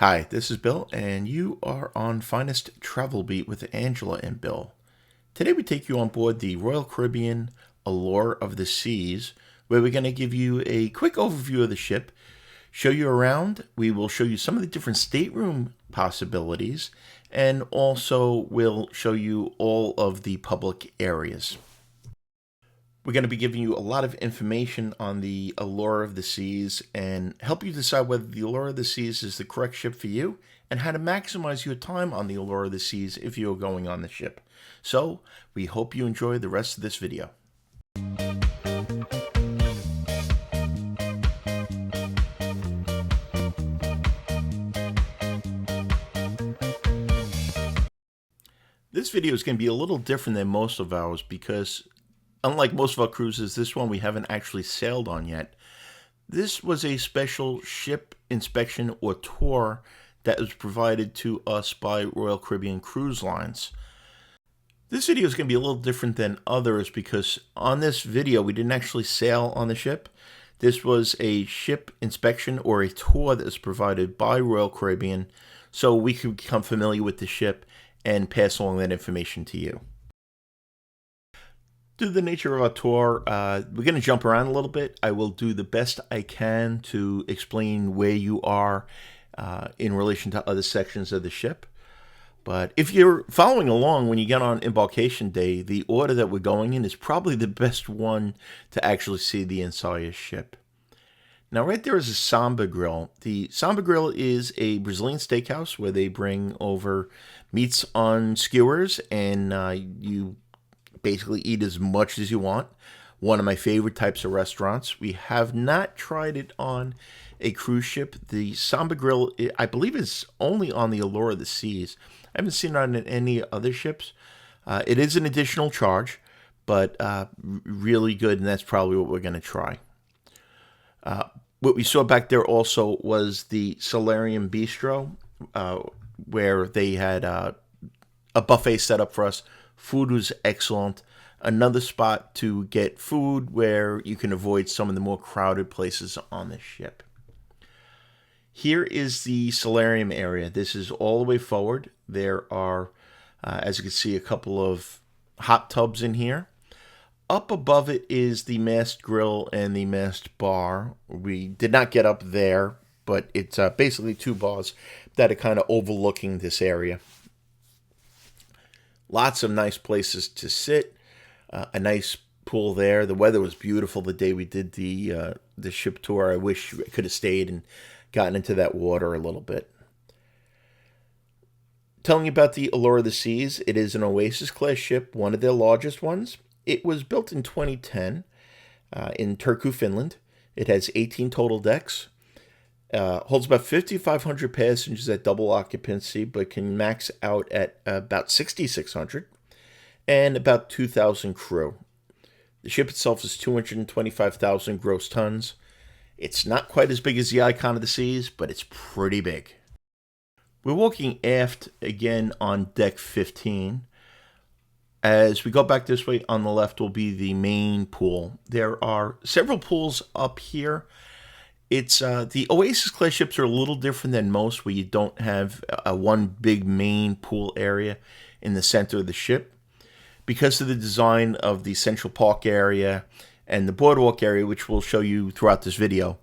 Hi, this is Bill, and you are on Finest Travel Beat with Angela and Bill. Today we take you on board the Royal Caribbean Allure of the Seas, where we're going to give you a quick overview of the ship, show you around. We will show you some of the different stateroom possibilities, and also we'll show you all of the public areas. We're going to be giving you a lot of information on the Allure of the Seas and help you decide whether the Allure of the Seas is the correct ship for you and how to maximize your time on the Allure of the Seas if you're going on the ship. So, we hope you enjoy the rest of this video. This video is going to be a little different than most of ours because unlike most of our cruises, this one we haven't actually sailed on yet. This was a special ship inspection or tour that was provided to us by Royal Caribbean Cruise Lines. This video is going to be a little different than others because on this video we didn't actually sail on the ship. This was a ship inspection or a tour that was provided by Royal Caribbean so we could become familiar with the ship and pass along that information to you. Due to the nature of our tour, we're going to jump around a little bit. I will do the best I can to explain where you are in relation to other sections of the ship. But if you're following along when you get on embarkation day, the order that we're going in is probably the best one to actually see the entire ship. Now right there is a Samba Grill. The Samba Grill is a Brazilian steakhouse where they bring over meats on skewers and you basically eat as much as you want. One of my favorite types of restaurants. We have not tried it on a cruise ship. The Samba Grill, I believe, is only on the Allure of the Seas. I haven't seen it on any other ships. It is an additional charge, but really good, and that's probably what we're going to try. What we saw back there also was the Solarium Bistro, where they had a buffet set up for us. Food was excellent. Another spot to get food where you can avoid some of the more crowded places on the ship. Here is the solarium area. This is all the way forward. There are, as you can see, a couple of hot tubs in here. Up above it is the masked grill and the masked bar. We did not get up there, but it's basically two bars that are kind of overlooking this area. Lots of nice places to sit. A nice pool there. The weather was beautiful the day we did the ship tour. I wish I could have stayed and gotten into that water a little bit. Telling you about the Allure of the Seas, it is an Oasis class ship, one of their largest ones. It was built in 2010 in Turku, Finland. It has 18 total decks. Holds about 5,500 passengers at double occupancy, but can max out at about 6,600 and about 2,000 crew. The ship itself is 225,000 gross tons. It's not quite as big as the Icon of the Seas, but it's pretty big. We're walking aft again on deck 15. As we go back this way, on the left will be the main pool. There are several pools up here. It's the Oasis class ships are a little different than most, where you don't have one big main pool area in the center of the ship. Because of the design of the Central Park area and the Boardwalk area, which we'll show you throughout this video,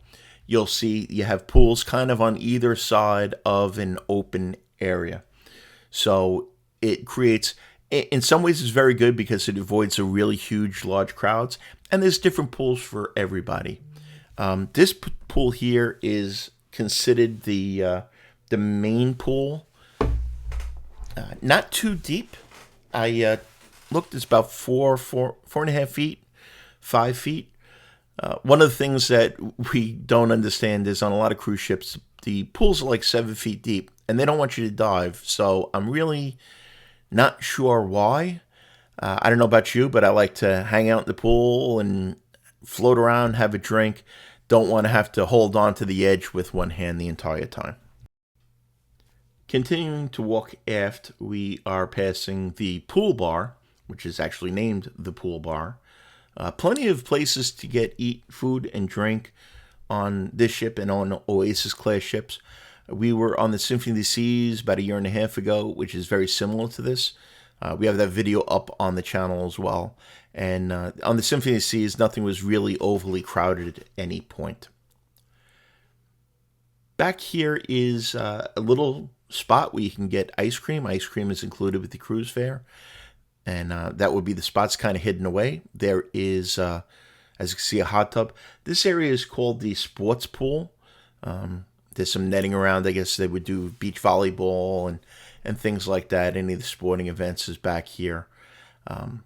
you'll see you have pools kind of on either side of an open area. So it creates, in some ways it's very good because it avoids the really huge, large crowds, and there's different pools for everybody. This pool here is considered the main pool. Not too deep. I looked, it's about four and a half feet, 5 feet. One of the things that we don't understand is on a lot of cruise ships, the pools are like 7 feet deep, and they don't want you to dive. So I'm really not sure why. I don't know about you, but I like to hang out in the pool and float around, have a drink. Don't want to have to hold on to the edge with one hand the entire time. Continuing to walk aft, we are passing the pool bar, which is actually named the pool bar. Plenty of places to eat food and drink on this ship and on Oasis class ships. We were on the Symphony of the Seas about a year and a half ago, which is very similar to this. We have that video up on the channel as well. And on the Symphony of the Seas, nothing was really overly crowded at any point. Back here is a little spot where you can get ice cream. Ice cream is included with the cruise fare. And that would be the spots kind of hidden away. There is, as you can see, a hot tub. This area is called the sports pool. There's some netting around. I guess they would do beach volleyball and things like that. Any of the sporting events is back here.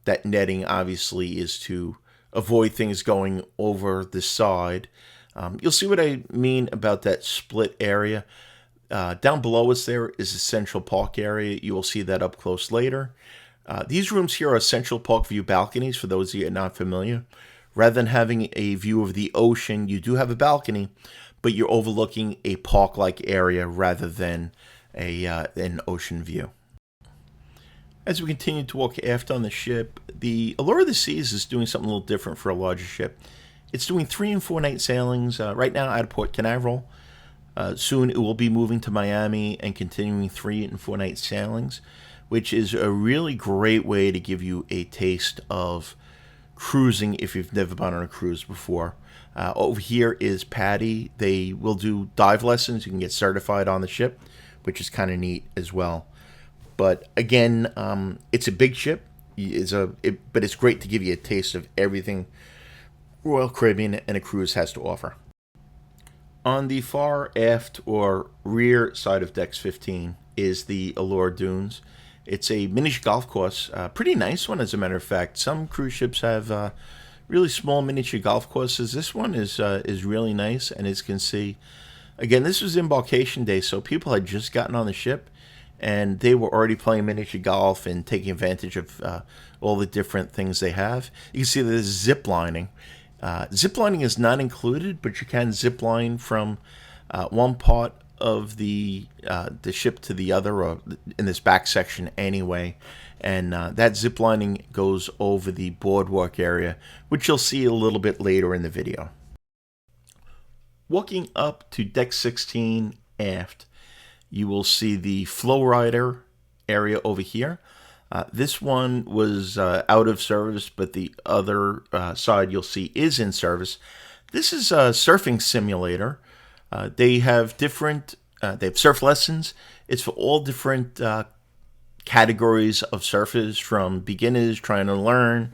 That netting obviously is to avoid things going over the side. You'll see what I mean about that split area. Down below us there is the Central Park area. You will see that up close later. These rooms here are Central Park view balconies, for those of you not familiar. Rather than having a view of the ocean, you do have a balcony, but you're overlooking a park-like area rather than an ocean view. As we continue to walk aft on the ship, the Allure of the Seas is doing something a little different for a larger ship. It's doing 3 and 4 night sailings right now out of Port Canaveral. Soon it will be moving to Miami and continuing 3 and 4 night sailings, which is a really great way to give you a taste of cruising if you've never been on a cruise before. Over here is Patty. They will do dive lessons. You can get certified on the ship, which is kind of neat as well. But again, it's a big ship, but it's great to give you a taste of everything Royal Caribbean and a cruise has to offer. On the far aft or rear side of Decks 15 is the Allure Dunes. It's a miniature golf course, a pretty nice one as a matter of fact. Some cruise ships have really small miniature golf courses. This one is really nice, and as you can see, again, this was embarkation day, so people had just gotten on the ship, and they were already playing miniature golf and taking advantage of all the different things they have. You can see there's zip lining. Zip lining is not included, but you can zip line from one part of the ship to the other, or in this back section anyway. And that zip lining goes over the boardwalk area, which you'll see a little bit later in the video. Walking up to Deck 16 aft, you will see the Flowrider area over here. This one was out of service, but the other side you'll see is in service. This is a surfing simulator. They have surf lessons. It's for all different categories of surfers, from beginners trying to learn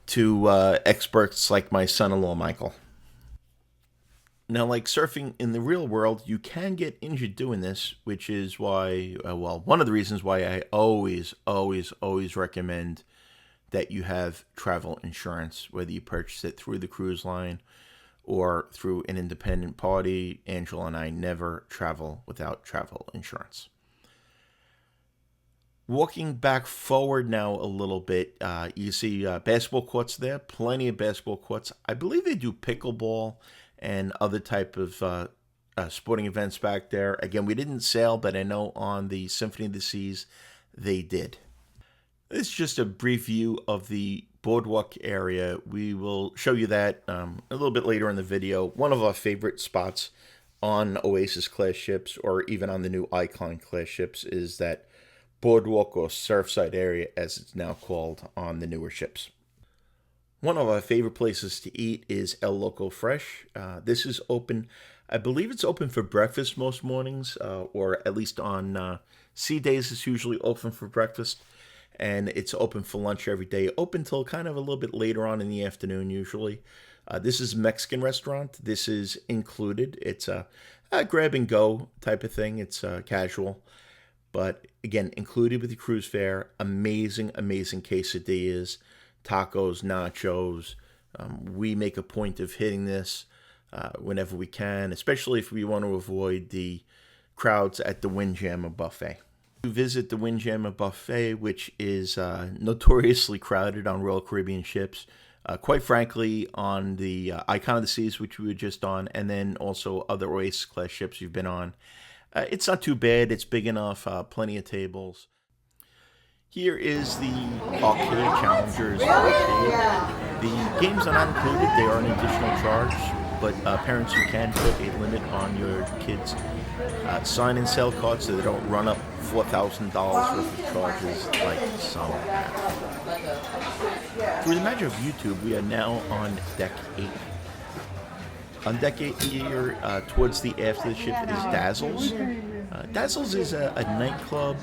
to experts like my son-in-law Michael. Now, like surfing in the real world, you can get injured doing this, which is why, one of the reasons why I always recommend that you have travel insurance, whether you purchase it through the cruise line or through an independent party. Angela and I never travel without travel insurance. Walking back forward now a little bit, you see basketball courts there, plenty of basketball courts. I believe they do pickleball and other type of sporting events back there. Again, we didn't sail, but I know on the Symphony of the Seas they did. This is just a brief view of the boardwalk area. We will show you that a little bit later in the video. One of our favorite spots on Oasis class ships, or even on the new Icon class ships, is that boardwalk or surfside area, as it's now called on the newer ships. One of our favorite places to eat is El Loco Fresh. This is open, I believe it's open for breakfast most mornings, or at least on sea days it's usually open for breakfast. And it's open for lunch every day, open till kind of a little bit later on in the afternoon usually. This is a Mexican restaurant. This is included. It's a grab and go type of thing. It's casual. But again, included with the cruise fare. Amazing quesadillas, tacos, nachos. We make a point of hitting this whenever we can, especially if we want to avoid the crowds at the Windjammer Buffet. To visit the Windjammer Buffet, which is notoriously crowded on Royal Caribbean ships, quite frankly, on the Icon of the Seas, which we were just on, and then also other Oasis class ships you've been on. It's not too bad. It's big enough, plenty of tables. Here is the Arcade Challengers Arcade. The games are not included. They are an additional charge, but parents, you can put a limit on your kids' sign and sell cards so they don't run up $4,000 worth of charges like some have. Through the magic of YouTube, we are now on deck 8. On deck 8 here, towards the aft of the ship, is Dazzles. Dazzles is a nightclub.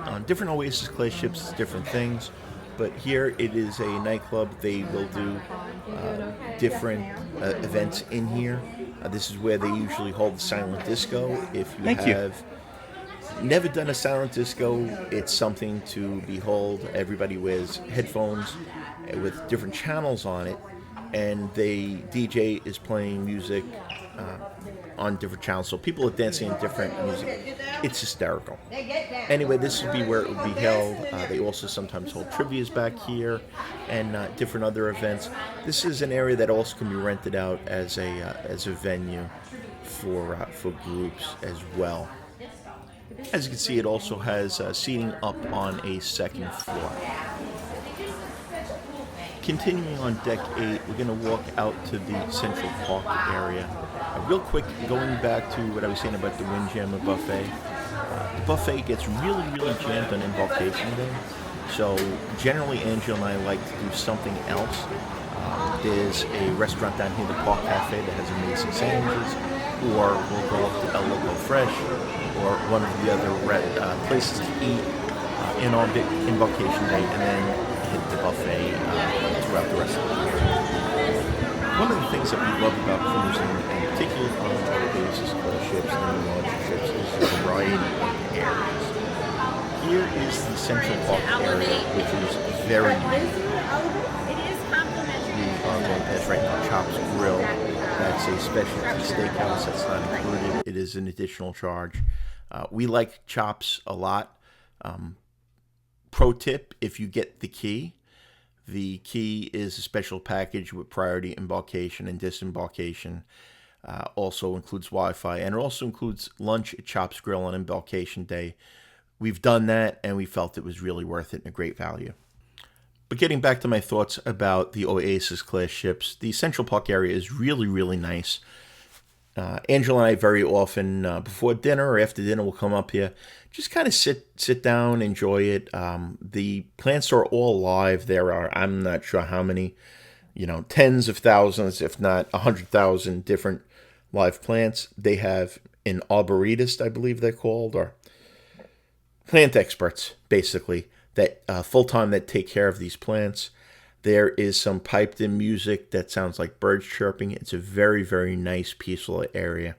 On different Oasis class ships, it's different things. But here it is a nightclub. They will do different events in here. This is where they usually hold the silent disco. If you have never done a silent disco, it's something to behold. Everybody wears headphones with different channels on it, and the DJ is playing music on different channels, so people are dancing in different music. It's hysterical. Anyway, this would be where it would be held. They also sometimes hold trivias back here and different other events. This is an area that also can be rented out as a venue for groups as well. As you can see, it also has seating up on a second floor. Continuing on deck 8, we're going to walk out to the Central Park area. Real quick, going back to what I was saying about the Windjammer Buffet. The buffet gets really, really jammed on Embarkation Day. So generally, Angela and I like to do something else. There's a restaurant down here, the Park Cafe, that has amazing sandwiches. Or we'll go up to El Loco Fresh, or one of the other places to eat on Embarkation Day, and then hit the buffet throughout the rest of the year. One of the things that we love about cruising, and particularly on our Oasis ships and the larger ships, is the variety of areas. Here is the Central Park area, which is very unique. We are going past right now Chops Grill. That's a specialty steakhouse that's not included. It is an additional charge. We like Chops a lot. Pro tip, if you get the key is a special package with priority embarkation and disembarkation. Also includes Wi-Fi, and it also includes lunch at Chops Grill on Embarkation Day. We've done that, and we felt it was really worth it and a great value. But getting back to my thoughts about the Oasis class ships, the Central Park area is really, really nice. Angela and I very often, before dinner or after dinner, will come up here, just kind of sit down, enjoy it. The plants are all live. There are, I'm not sure how many, tens of thousands, if not 100,000 different live plants. They have an arborist, I believe they're called, or plant experts, basically, that full-time that take care of these plants. There is some piped-in music that sounds like birds chirping. It's a very, very nice, peaceful area,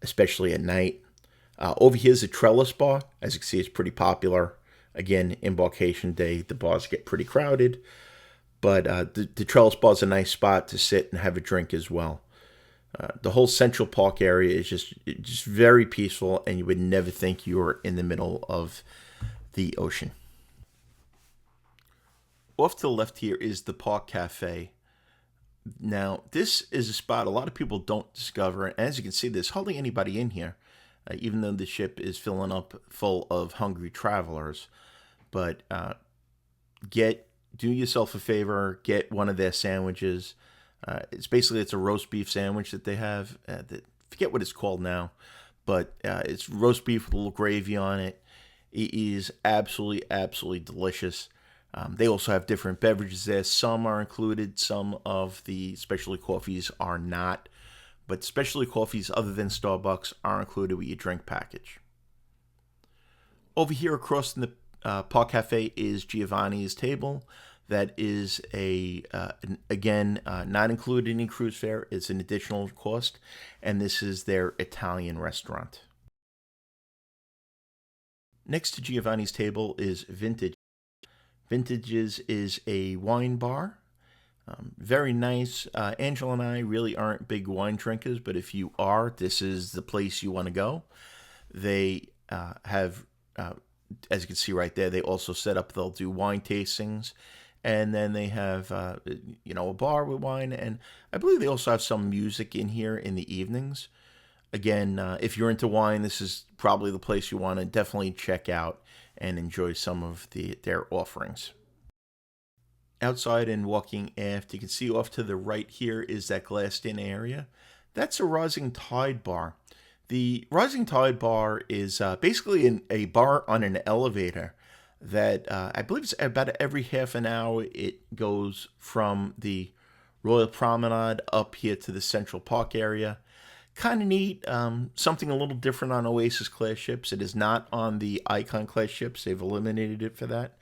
especially at night. Over here is a trellis bar. As you can see, it's pretty popular. Again, Embarkation Day, the bars get pretty crowded. But the trellis bar is a nice spot to sit and have a drink as well. The whole Central Park area is just very peaceful, and you would never think you were in the middle of the ocean. Off to the left here is the Park Cafe. Now, this is a spot a lot of people don't discover. And as you can see, there's hardly anybody in here, even though the ship is filling up full of hungry travelers. But do yourself a favor, get one of their sandwiches. It's a roast beef sandwich that they have. Forget what it's called now, but it's roast beef with a little gravy on it. It is absolutely, absolutely delicious. They also have different beverages there. Some are included. Some of the specialty coffees are not. But specialty coffees other than Starbucks are included with your drink package. Over here across from the Park Cafe is Giovanni's Table. That is not included in cruise fare. It's an additional cost. And this is their Italian restaurant. Next to Giovanni's Table is Vintage. Vintages is a wine bar. Very nice. Angela and I really aren't big wine drinkers, but if you are, this is the place you want to go. They have, as you can see right there, they also they'll do wine tastings, and then they have, a bar with wine, and I believe they also have some music in here in the evenings. Again, if you're into wine, this is probably the place you want to definitely check out and enjoy some of their offerings. Outside and walking aft, you can see off to the right here is that glassed-in area. That's a rising tide bar. The rising tide bar is basically a bar on an elevator that I believe it's about every half an hour. It goes from the Royal Promenade up here to the Central Park area. Kind of neat. Something a little different on Oasis class ships. It is not on the Icon class ships. They've eliminated it for that.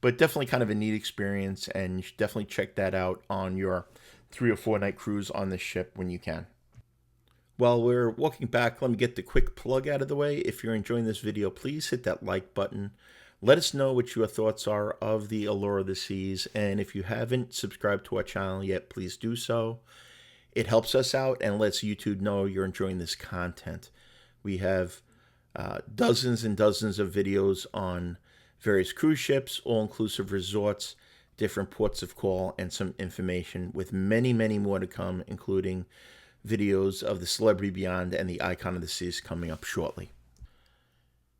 But definitely kind of a neat experience, and you should definitely check that out on your 3 or 4 night cruise on the ship when you can. While we're walking back, let me get the quick plug out of the way. If you're enjoying this video, please hit that like button. Let us know what your thoughts are of the Allure of the Seas, and if you haven't subscribed to our channel yet, please do so. It helps us out and lets YouTube know you're enjoying this content. We have dozens and dozens of videos on various cruise ships, all-inclusive resorts, different ports of call, and some information, with many, many more to come, including videos of the Celebrity Beyond and the Icon of the Seas coming up shortly.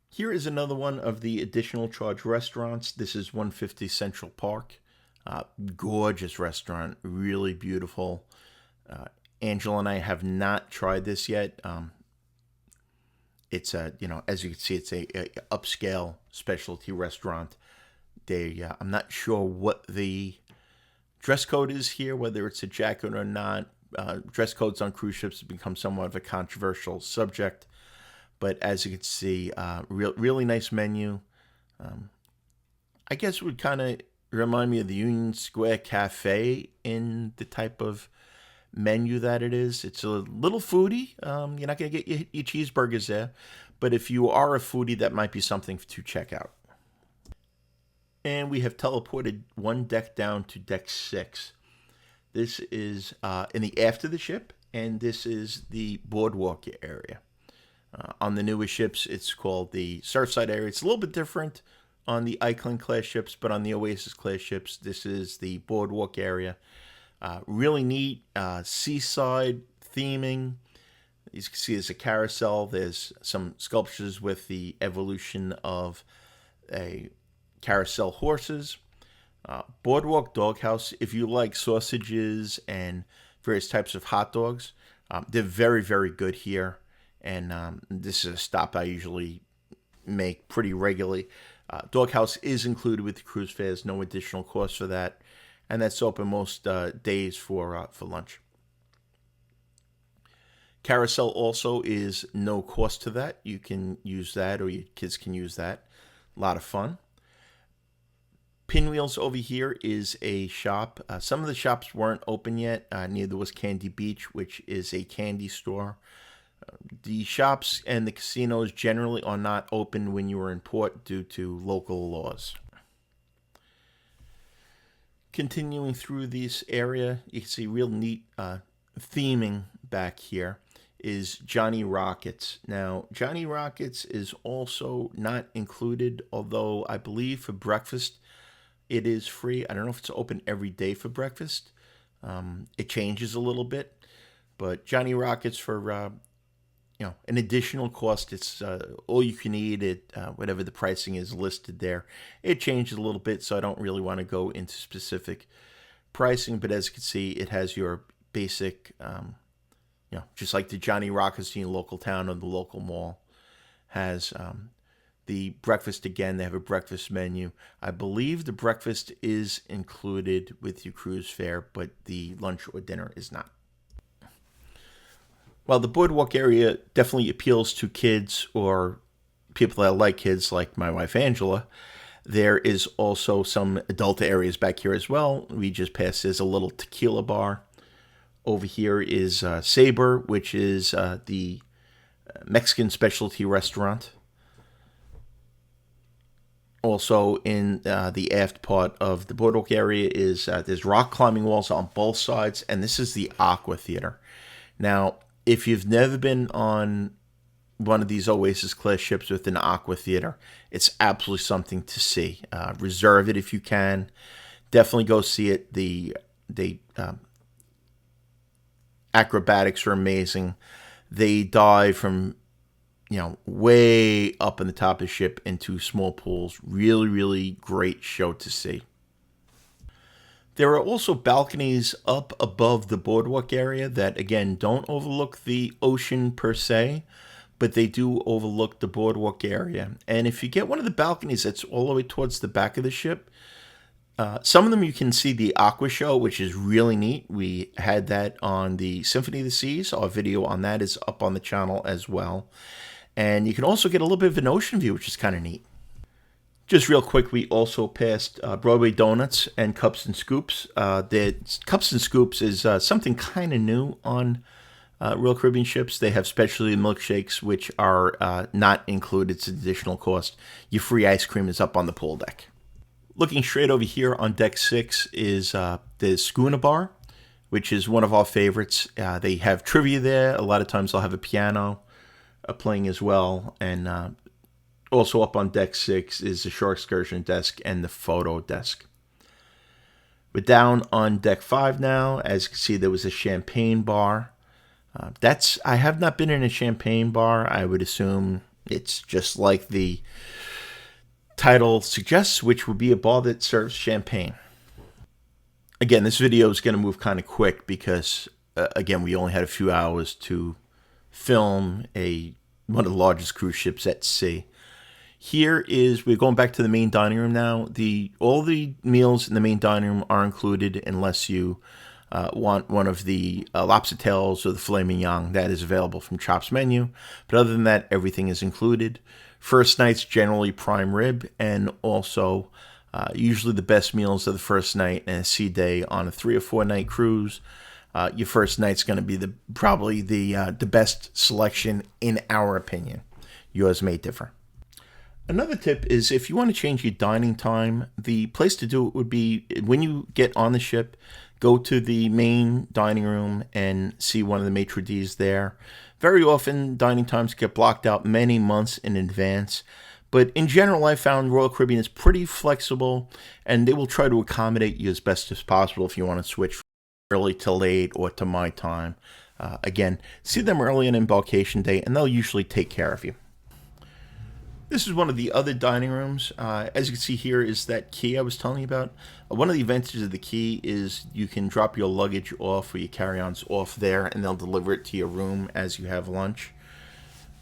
Here is another one of the additional charge restaurants. This is 150 Central Park. Gorgeous restaurant, really beautiful. Angela and I have not tried this yet. It's a, as you can see, it's a upscale specialty restaurant. I'm not sure what the dress code is here, whether it's a jacket or not. Dress codes on cruise ships have become somewhat of a controversial subject, but as you can see, really nice menu. I guess it would kind of remind me of the Union Square Cafe in the type of menu that it is. It's a little foodie. You're not going to get your cheeseburgers there, but if you are a foodie, that might be something to check out. And we have teleported one deck down to deck 6. This is in the aft of the ship, and this is the Boardwalk area. On the newer ships, it's called the Surfside area. It's a little bit different on the Icon class ships, but on the Oasis class ships, this is the Boardwalk area. Really neat seaside theming. As you can see, there's a carousel. There's some sculptures with the evolution of a carousel horses. Boardwalk Doghouse, if you like sausages and various types of hot dogs, they're very, very good here. And this is a stop I usually make pretty regularly. Doghouse is included with the cruise fares, no additional cost for that. And that's open most days for lunch. Carousel also is no cost to that. You can use that, or your kids can use that. A lot of fun. Pinwheels over here is a shop. Some of the shops weren't open yet. Neither was Candy Beach, which is a candy store. The shops and the casinos generally are not open when you are in port due to local laws. Continuing through this area, you can see real neat theming back here is Johnny Rockets. Now, Johnny Rockets is also not included, although I believe for breakfast it is free. I don't know if it's open every day for breakfast. It changes a little bit, but Johnny Rockets for an additional cost. It's all you can eat. Whatever the pricing is listed there. It changes a little bit, so I don't really want to go into specific pricing. But as you can see, it has your basic, just like the Johnny Rockets in local town or the local mall has. The breakfast, again, they have a breakfast menu. I believe the breakfast is included with your cruise fare, but the lunch or dinner is not. While the Boardwalk area definitely appeals to kids or people that like kids, like my wife Angela, there is also some adult areas back here as well. We just passed, there's a little tequila bar. Over here is Sabre, which is the Mexican specialty restaurant. Also in the aft part of the Boardwalk area is there's rock climbing walls on both sides, and this is the Aqua Theater. Now, if you've never been on one of these Oasis class ships with an Aqua Theater, it's absolutely something to see. Reserve it if you can. Definitely go see it. The acrobatics are amazing. They dive from way up in the top of the ship into small pools. Really, really great show to see. There are also balconies up above the boardwalk area that, again, don't overlook the ocean per se, but they do overlook the boardwalk area. And if you get one of the balconies that's all the way towards the back of the ship, some of them you can see the Aqua show, which is really neat. We had that on the Symphony of the Seas. Our video on that is up on the channel as well. And you can also get a little bit of an ocean view, which is kind of neat. Just real quick, we also passed Broadway Donuts and Cups and Scoops. The Cups and Scoops is something kind of new on Royal Caribbean ships. They have specialty milkshakes, which are not included. It's an additional cost. Your free ice cream is up on the pool deck. Looking straight over here on deck 6 is the Schooner Bar, which is one of our favorites. They have trivia there. A lot of times they'll have a piano playing as well. And also up on deck 6 is the shore excursion desk and the photo desk. We're down on deck 5 now. As you can see, there was a champagne bar. I have not been in a champagne bar. I would assume it's just like the title suggests, which would be a bar that serves champagne. Again, this video is going to move kind of quick because, again, we only had a few hours to film one of the largest cruise ships at sea. We're going back to the main dining room now. All the meals in the main dining room are included unless you want one of the lobster tails or the filet mignon. That is available from Chop's menu. But other than that, everything is included. First night's generally prime rib, and also usually the best meals of the first night and a sea day on a 3 or 4 night cruise. Your first night's going to be probably the best selection in our opinion. Yours may differ. Another tip is if you want to change your dining time, the place to do it would be when you get on the ship, go to the main dining room and see one of the maitre d's there. Very often, dining times get blocked out many months in advance. But in general, I found Royal Caribbean is pretty flexible, and they will try to accommodate you as best as possible if you want to switch from early to late or to my time. Again, see them early on embarkation day, and they'll usually take care of you. This is one of the other dining rooms. As you can see here is that key I was telling you about. One of the advantages of the key is you can drop your luggage off or your carry-ons off there, and they'll deliver it to your room as you have lunch.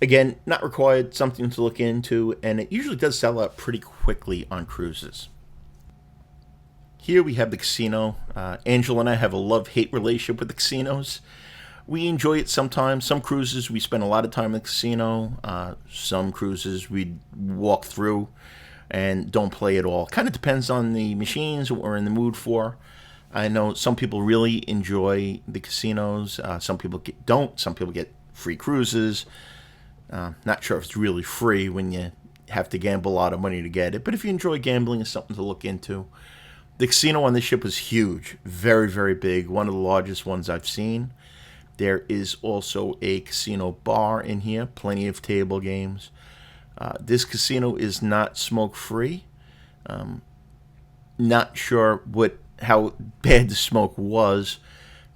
Again, not required, something to look into, and it usually does sell out pretty quickly on cruises. Here we have the casino. Angela and I have a love-hate relationship with the casinos. We enjoy it sometimes. Some cruises we spend a lot of time in the casino. Some cruises we walk through and don't play at all. Kind of depends on the machines, what we're in the mood for. I know some people really enjoy the casinos. Some people don't. Some people get free cruises. Not sure if it's really free when you have to gamble a lot of money to get it. But if you enjoy gambling, it's something to look into. The casino on this ship was huge. Very, very big. One of the largest ones I've seen. There is also a casino bar in here, plenty of table games. This casino is not smoke-free. Not sure how bad the smoke was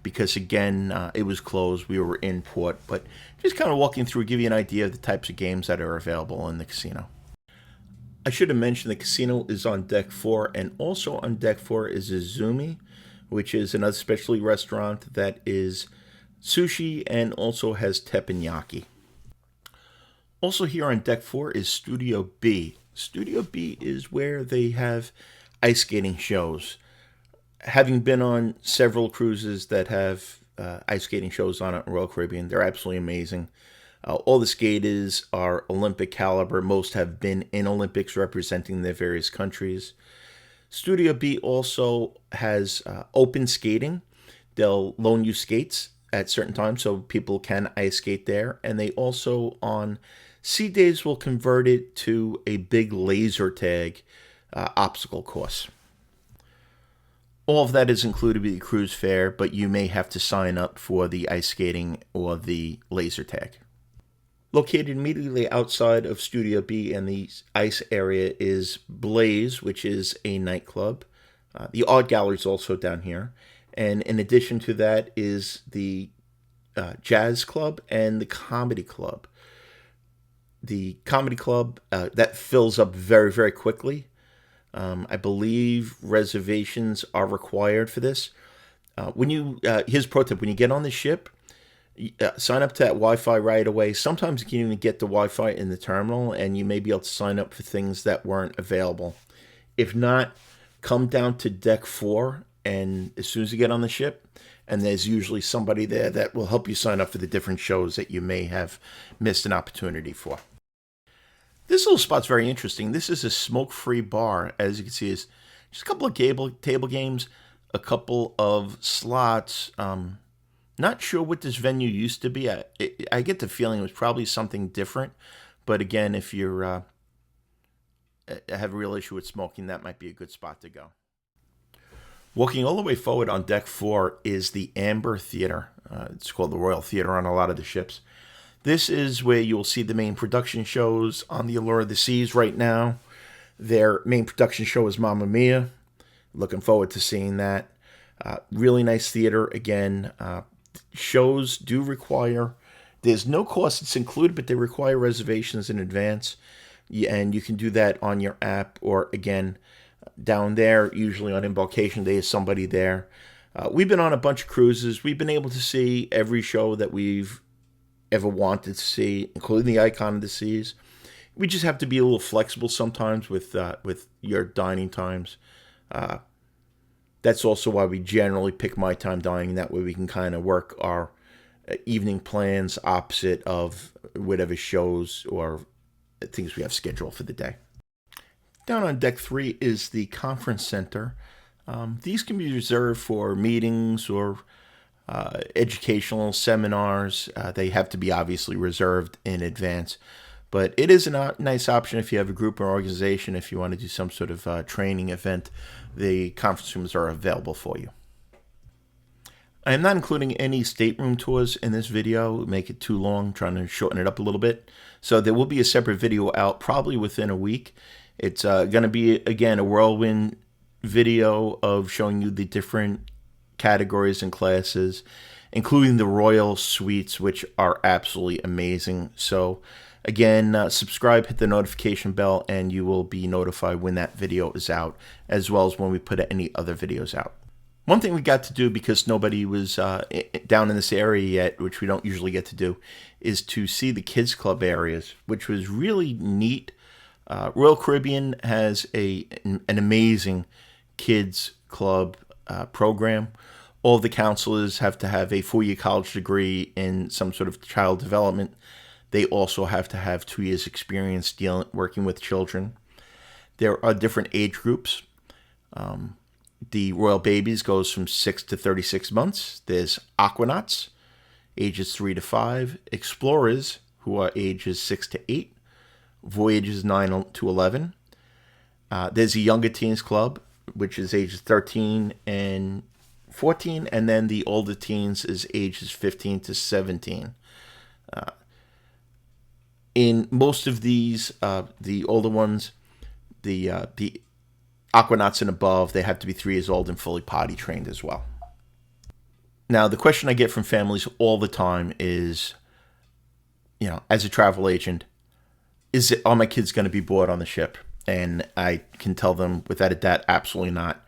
because, again, it was closed. We were in port. But just kind of walking through, give you an idea of the types of games that are available in the casino. I should have mentioned the casino is on Deck 4, and also on Deck 4 is Izumi, which is another specialty restaurant that is sushi and also has teppanyaki. Also here on Deck 4 is Studio B. Studio B is where they have ice skating shows. Having been on several cruises that have ice skating shows on it in Royal Caribbean, they're absolutely amazing. All the skaters are Olympic caliber. Most have been in Olympics representing their various countries. Studio B also has open skating. They'll loan you skates at certain times so people can ice skate there. And they also, on sea days, will convert it to a big laser tag obstacle course. All of that is included with the cruise fare, but you may have to sign up for the ice skating or the laser tag. Located immediately outside of Studio B and the ice area is Blaze, which is a nightclub. The art gallery is also down here. And in addition to that is the jazz club and the comedy club. The comedy club, that fills up very, very quickly. I believe reservations are required for this. Here's a pro tip: when you get on the ship, sign up to that Wi-Fi right away. Sometimes you can even get the Wi-Fi in the terminal, and you may be able to sign up for things that weren't available. If not, come down to deck 4, and as soon as you get on the ship, and there's usually somebody there that will help you sign up for the different shows that you may have missed an opportunity for. This little spot's very interesting. This is a smoke-free bar. As you can see, is just a couple of table games, a couple of slots. Not sure what this venue used to be. I get the feeling it was probably something different. But again, if you're have a real issue with smoking, that might be a good spot to go. Walking all the way forward on deck 4 is the Amber Theater. It's called the Royal Theater on a lot of the ships. This is where you'll see the main production shows on the Allure of the Seas right now. Their main production show is Mamma Mia. Looking forward to seeing that. Really nice theater. Again, shows do require, there's no cost it's included, but they require reservations in advance. And you can do that on your app, or again, down there, usually on embarkation day, is somebody there. We've been on a bunch of cruises. We've been able to see every show that we've ever wanted to see, including the Icon of the Seas. We just have to be a little flexible sometimes with your dining times. That's also why we generally pick my time dining. That way we can kind of work our evening plans opposite of whatever shows or things we have scheduled for the day. Down on deck 3 is the conference center. These can be reserved for meetings or educational seminars. They have to be obviously reserved in advance, but it is a nice option if you have a group or organization. If you want to do some sort of training event, the conference rooms are available for you. I am not including any stateroom tours in this video. Make it too long, trying to shorten it up a little bit. So there will be a separate video out probably within a week. It's going to be, again, a whirlwind video of showing you the different categories and classes, including the Royal Suites, which are absolutely amazing. So again, subscribe, hit the notification bell, and you will be notified when that video is out, as well as when we put any other videos out. One thing we got to do, because nobody was down in this area yet, which we don't usually get to do, is to see the kids club areas, which was really neat. Royal Caribbean has an amazing kids club program. All the counselors have to have a 4-year college degree in some sort of child development. They also have to have 2 years experience working with children. There are different age groups. The Royal Babies goes from 6 to 36 months. There's Aquanauts, ages 3 to 5. Explorers, who are ages 6 to 8. Voyages 9 to 11. There's a Younger Teens Club, which is ages 13 and 14. And then the older teens is ages 15 to 17. In most of these, the older ones, the Aquanauts and above, they have to be 3 years old and fully potty trained as well. Now, the question I get from families all the time is, as a travel agent, are my kids going to be bored on the ship? And I can tell them without a doubt, absolutely not.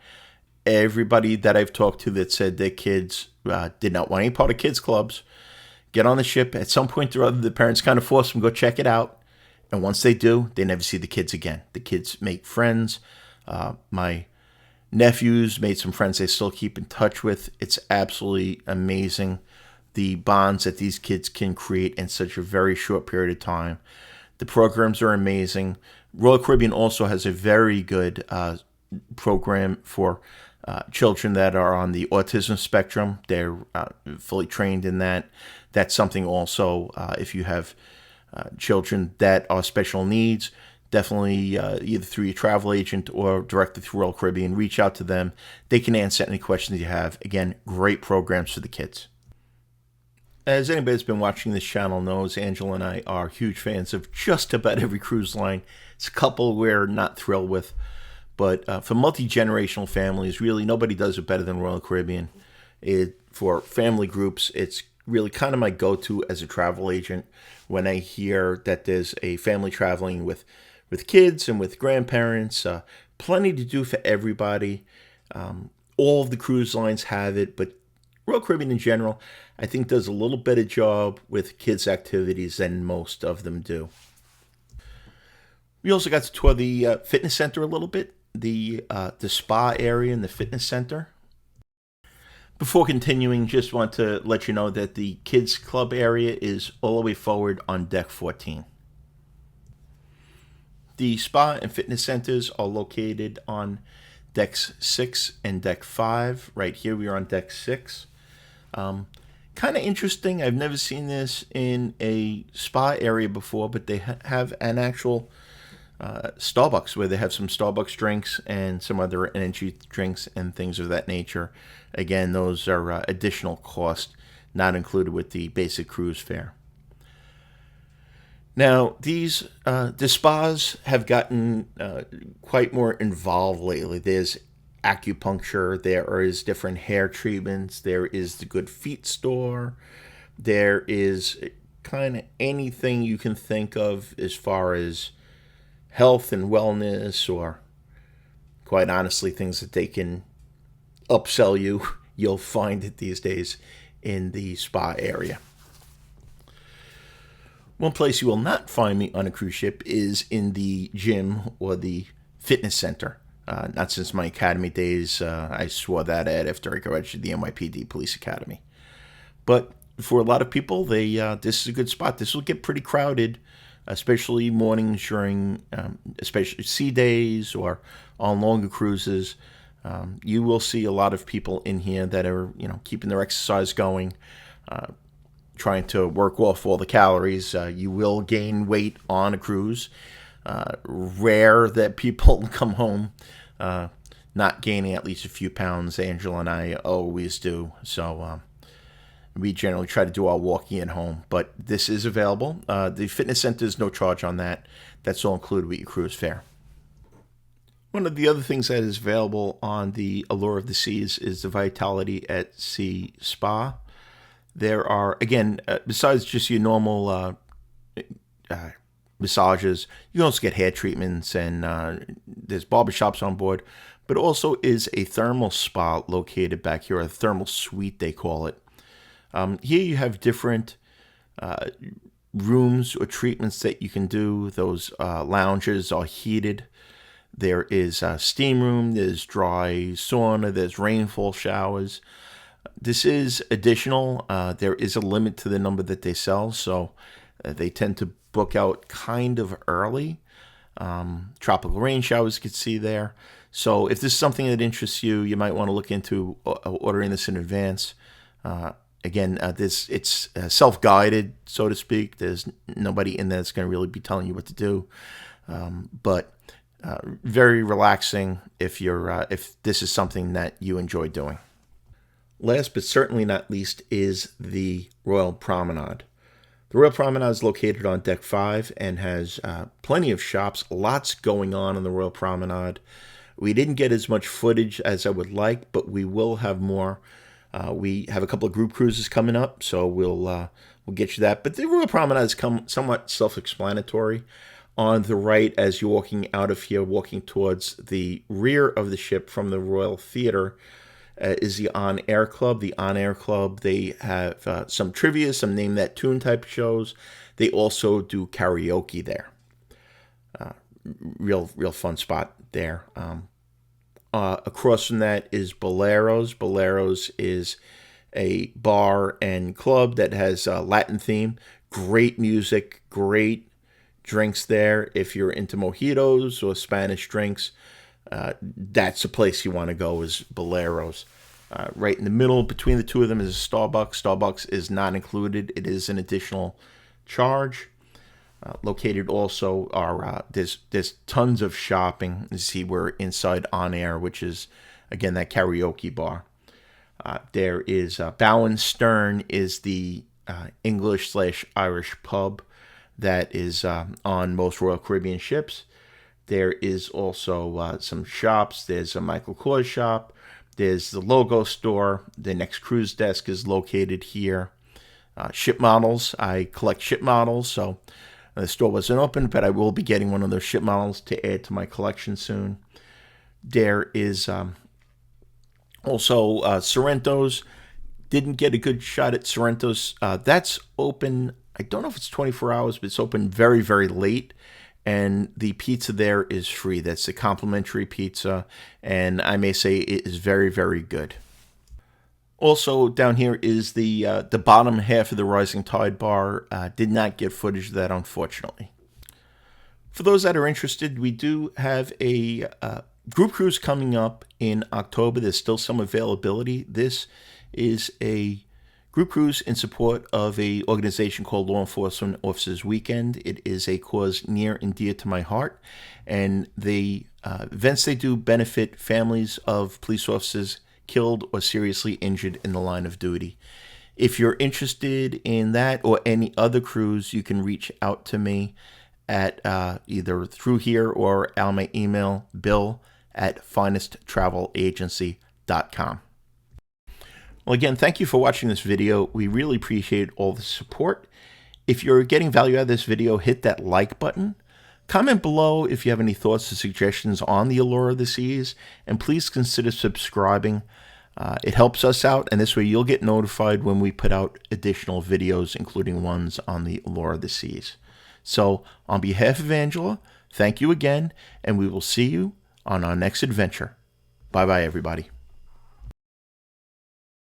Everybody that I've talked to that said their kids did not want any part of kids clubs, get on the ship. At some point or other, the parents kind of force them to go check it out. And once they do, they never see the kids again. The kids make friends. My nephews made some friends they still keep in touch with. It's absolutely amazing, the bonds that these kids can create in such a very short period of time. The programs are amazing. Royal Caribbean also has a very good program for children that are on the autism spectrum. They're fully trained in that. That's something also, if you have children that are special needs, definitely either through your travel agent or directly through Royal Caribbean, reach out to them. They can answer any questions you have. Again, great programs for the kids. As anybody that's been watching this channel knows, Angela and I are huge fans of just about every cruise line. It's a couple we're not thrilled with, but for multi-generational families, really nobody does it better than Royal Caribbean. For family groups, it's really kind of my go-to as a travel agent when I hear that there's a family traveling with kids and with grandparents. plenty to do for everybody. All of the cruise lines have it, but Royal Caribbean in general, I think, does a little better job with kids' activities than most of them do. We also got to tour the fitness center a little bit, the spa area and the fitness center. Before continuing, just want to let you know that the kids club area is all the way forward on deck 14. The spa and fitness centers are located on decks 6 and deck 5. Right here we are on deck 6. Kind of interesting. I've never seen this in a spa area before, but they have an actual Starbucks where they have some Starbucks drinks and some other energy drinks and things of that nature. Again, those are additional cost, not included with the basic cruise fare. Now, the spas have gotten quite more involved lately. There's acupuncture, there is different hair treatments, there is the Good Feet store, there is kind of anything you can think of as far as health and wellness, or quite honestly, things that they can upsell you. You'll find it these days in the spa area. One place you will not find me on a cruise ship is in the gym or the fitness center. Not since my academy days. I swore that ad after I graduated the NYPD Police Academy. But for a lot of people, this is a good spot. This will get pretty crowded, especially mornings during, especially sea days or on longer cruises. You will see a lot of people in here that are, keeping their exercise going, trying to work off all the calories. You will gain weight on a cruise. Rare that people come home not gaining at least a few pounds. Angela and I always do. So we generally try to do our walking at home. But this is available. The fitness center is no charge on that. That's all included with your cruise fare. One of the other things that is available on the Allure of the Seas is the Vitality at Sea Spa. There are, again, besides just your normal massages, you can also get hair treatments, and there's barbershops on board, but also is a thermal spa located back here, a thermal suite they call it. Here you have different rooms or treatments that you can do. Those lounges are heated. There is a steam room, there's dry sauna, there's rainfall showers. This is additional. There is a limit to the number that they sell, so they tend to book out kind of early. Tropical rain showers you could see there. So if this is something that interests you, you might want to look into ordering this in advance. Again, it's self-guided, so to speak. There's nobody in there that's going to really be telling you what to do. But very relaxing if this is something that you enjoy doing. Last but certainly not least is the Royal Promenade. The Royal Promenade is located on deck 5 and has plenty of shops, lots going on the Royal Promenade. We didn't get as much footage as I would like, but we will have more. We have a couple of group cruises coming up, so we'll get you that. But the Royal Promenade is somewhat self-explanatory. On the right, as you're walking out of here, walking towards the rear of the ship from the Royal Theatre, is the On Air Club. The On Air Club, they have some trivia, some Name That Tune type shows. They also do karaoke there. Real fun spot there. Across from that is Bolero's. Bolero's is a bar and club that has a Latin theme. Great music, great drinks there. If you're into mojitos or Spanish drinks, that's a place you want to go, is Bolero's. Right in the middle between the two of them is a Starbucks. Starbucks is not included. It is an additional charge. Located also are there's tons of shopping. You see, we're inside On Air, which is again that karaoke bar. There is Bow and Stern is the English/Irish pub that is on most Royal Caribbean ships. There is also some shops. There's a Michael Kors shop. There's the logo store. The next cruise desk is located here. Ship models. I collect ship models, so the store wasn't open, but I will be getting one of those ship models to add to my collection soon. There is also Sorrento's. Didn't get a good shot at Sorrento's. That's open. I don't know if it's 24 hours, but it's open very, very late. And the pizza there is free. That's a complimentary pizza. And I may say it is very, very good. Also down here is the bottom half of the Rising Tide bar. Did not get footage of that, unfortunately. For those that are interested, we do have a group cruise coming up in October. There's still some availability. This is a group cruise in support of a organization called Law Enforcement Officers Weekend. It is a cause near and dear to my heart, and the events they do benefit families of police officers killed or seriously injured in the line of duty. If you're interested in that or any other cruise, you can reach out to me at either through here or on my email, bill@finesttravelagency.com. Well, again, thank you for watching this video. We really appreciate all the support. If you're getting value out of this video, hit that like button. Comment below if you have any thoughts or suggestions on the Allure of the Seas, and please consider subscribing. It helps us out, and this way you'll get notified when we put out additional videos, including ones on the Allure of the Seas. So, on behalf of Angela, thank you again, and we will see you on our next adventure. Bye-bye, everybody.